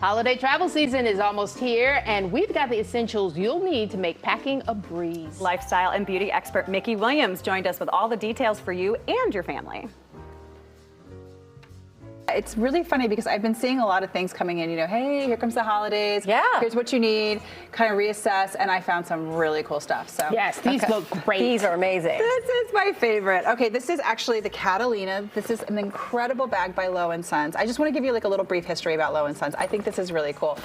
Holiday travel season is almost here, and we've got the essentials you'll need to make packing a breeze. Lifestyle and beauty expert Mickey Williams joined us with all the details for you and your family. It's really funny because I've been seeing a lot of things coming in, hey, here comes the holidays. Yeah. Here's what you need, kind of reassess, and I found some really cool stuff. So Yes, these look great. These are amazing. This is my favorite. Okay, this is actually the Catalina. This is an incredible bag by Lowe & Sons. I just want to give you like a little brief history about Lowe & Sons. I think this is really cool.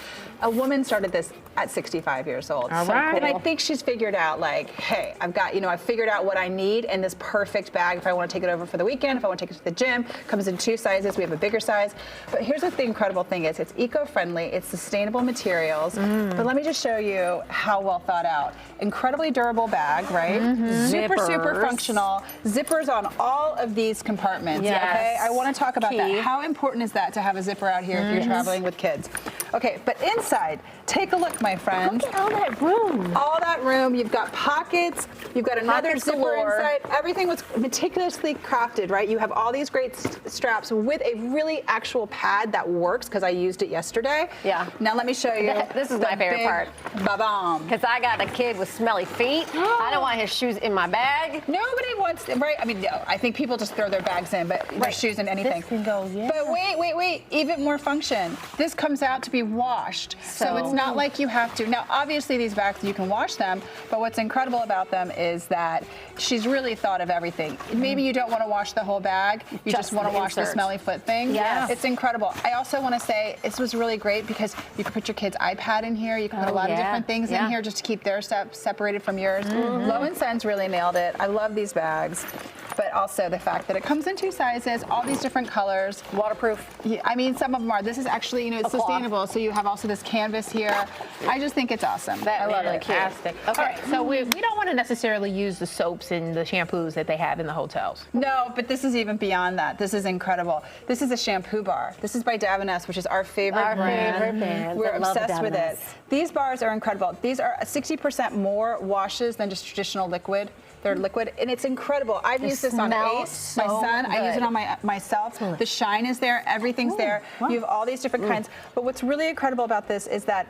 A woman started this at 65 years old. All right. And I think she's figured out like, hey, I've figured out what I need in this perfect bag if I want to take it over for the weekend, if I want to take it to the gym. Comes in 2 sizes. We have a bigger size. But here's what the incredible thing is. It's eco-friendly. It's sustainable materials. But let me just show you how well thought out. Incredibly durable bag, right? Super Zippers. functional. Zippers on all of these compartments. Yes. Okay, I want to talk about Key. that. How important is that to have a zipper out here if you're traveling with kids? Okay, but inside, take a look, my friends. Look at all that room. All that room. You've got pockets. You've got another Pockets zipper galore. inside. Everything was meticulously crafted, right? You have all these great straps with a really actual pad that works because I used it yesterday. Yeah. Now let me show you. This is the my favorite big part. Ba-bam. Because I got a kid with smelly feet. I don't want his shoes in my bag. Nobody wants, right? I mean, no, I think people just throw their bags in, but their shoes in anything. This can go, yeah. But wait, even more function. This comes out to be washed. So it's not like you have to. Now, obviously, these bags, you can wash them, but what's incredible about them is that she's really thought of everything. Maybe you don't want to wash the whole bag. You just want to the wash the insert. smelly foot thing. Yes. It's incredible. I also want to say this was really great because you can put your kid's iPad in here. You can put a lot of different things in here just to keep their stuff separated from yours. Lowe & Sons really nailed it. I love these bags. But also the fact that it comes in 2 sizes, all these different colors. Waterproof. Yeah, I mean, some of them are. This is actually, it's cloth. sustainable. So you have also this canvas here. I just think it's awesome. I love it. Fantastic. Okay, so we don't want to necessarily use the soaps and the shampoos that they have in the hotels. No, but this is even beyond that. This is incredible. This is a shampoo bar. This is by Davines, which is our favorite brand. We're I love obsessed with it. Davines. These bars are incredible. These are 60% more washes than just traditional liquid. They're liquid, and it's incredible. I've used this on smell Ace, my so son. I use it good. on myself. The shine is there. Everything's there. You have all these different kinds. But what's really incredible about this is that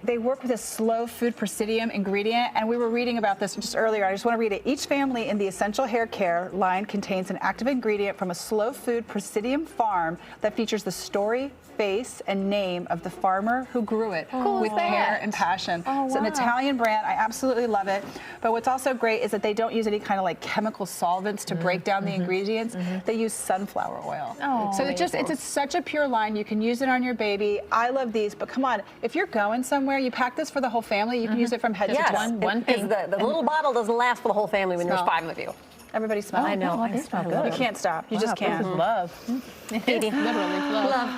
they work with a slow food presidium ingredient, and we were reading about this just earlier. I just want to read it. Each family in the essential hair care line contains an active ingredient from a slow food presidium farm that features the story, face, and name of the farmer who grew it with care and passion. It's an Italian brand. I absolutely love it. But what's also great is that they don't use any kind of like chemical solvents to break down the ingredients. They use sunflower oil. So it's such a pure line. You can use it on your baby. I love these, but come on, if you're going somewhere, you pack this for the whole family. You can use it from head to toe. One thing. The little bottle doesn't last for the whole family when there's 5 of you. Everybody smell. I know. they smell good. You can't stop. You just can't. This is love. It is literally love.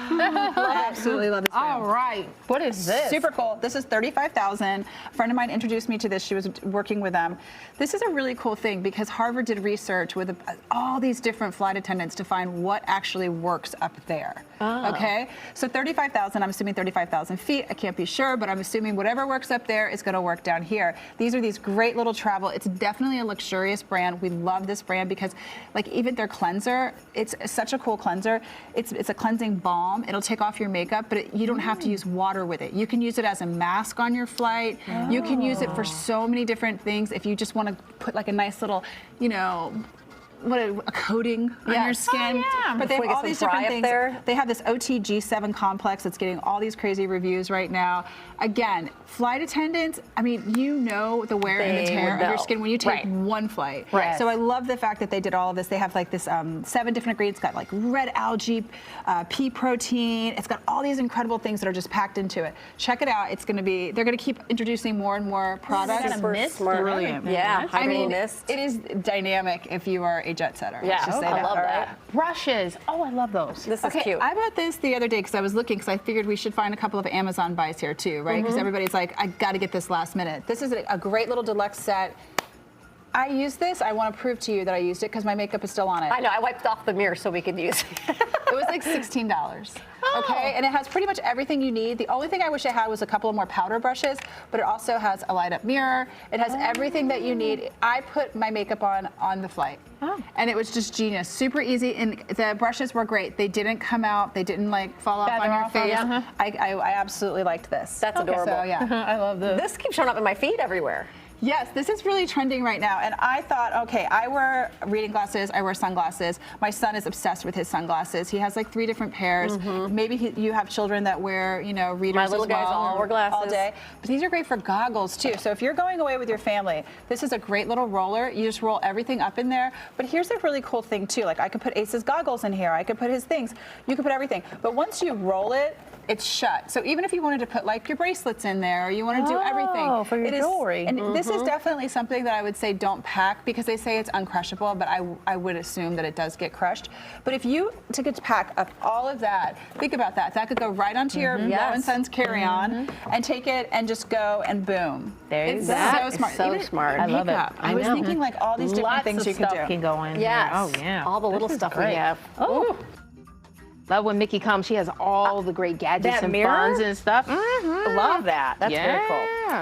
I absolutely love this brand. All right. What is this? Super cool. This is $35,000. A friend of mine introduced me to this. She was working with them. This is a really cool thing because Harvard did research with all these different flight attendants to find what actually works up there. Okay? So $35,000, I'm assuming 35,000 feet. I can't be sure, but I'm assuming whatever works up there is going to work down here. These are these great little travel. It's definitely a luxurious brand. We love this brand because like even their cleanser, it's such a cool cleanser. It's a cleansing balm. It'll take off your makeup, but you don't have to use water with it. You can use it as a mask on your flight. You can use it for so many different things. If you just want to put like a nice little, a coating on your skin. But they have all these different things. They have this OTG7 complex that's getting all these crazy reviews right now. Again, flight attendants, I mean, the wear and the tear of your skin when you take one flight. So I love the fact that they did all of this. They have like this 7 different ingredients. It's got like red algae, pea protein. It's got all these incredible things that are just packed into it. Check it out. they're going to keep introducing more and more products. Brilliant. Yeah, I mean, mist. it is dynamic if you are a jet setter. Yeah, Let's just say I that, love all that. right? Brushes. Oh, I love those. This is cute. I bought this the other day because I was looking because I figured we should find a couple of Amazon buys here too, right? Because everybody's like, I got to get this last minute. This is a great little deluxe set. I use this. I want to prove to you that I used it because my makeup is still on it. I know. I wiped off the mirror so we could use it. It was like $16. Okay, and it has pretty much everything you need. The only thing I wish it had was a couple of more powder brushes, but it also has a light up mirror. It has everything that you need. I put my makeup on the flight. And it was just genius, super easy, and the brushes were great. They didn't come out, they didn't like fall off on your face. I absolutely liked this. That's adorable. So yeah. I love this. This keeps showing up in my feed everywhere. Yes, this is really trending right now. And I thought, okay, I wear reading glasses, I wear sunglasses. My son is obsessed with his sunglasses. He has like 3 different pairs. Maybe you have children that wear, you know, readers My little as well, guys all wear glasses. all day. But these are great for goggles too. So if you're going away with your family, this is a great little roller. You just roll everything up in there. But here's a really cool thing too. Like I could put Ace's goggles in here. I could put his things. You could put everything. But once you roll it, it's shut. So even if you wanted to put like your bracelets in there, or you want to do everything, for your it is- jewelry. And this is definitely something that I would say don't pack, because they say it's uncrushable, but I would assume that it does get crushed. But if you took a pack of all of that, think about that. That could go right onto your Low and Sons carry-on, and take it and just go and boom. There you It's go. so It's smart. so Even smart. I love it. makeup. I I was know. thinking like all these different Lots things of you can stuff do. can go in Yes. there. Oh yeah. All the little This is stuff we great. have. Oh. Love when Mickey comes. She has all the great gadgets That and mirror? funs and stuff. Love that. That's very cool. Yeah.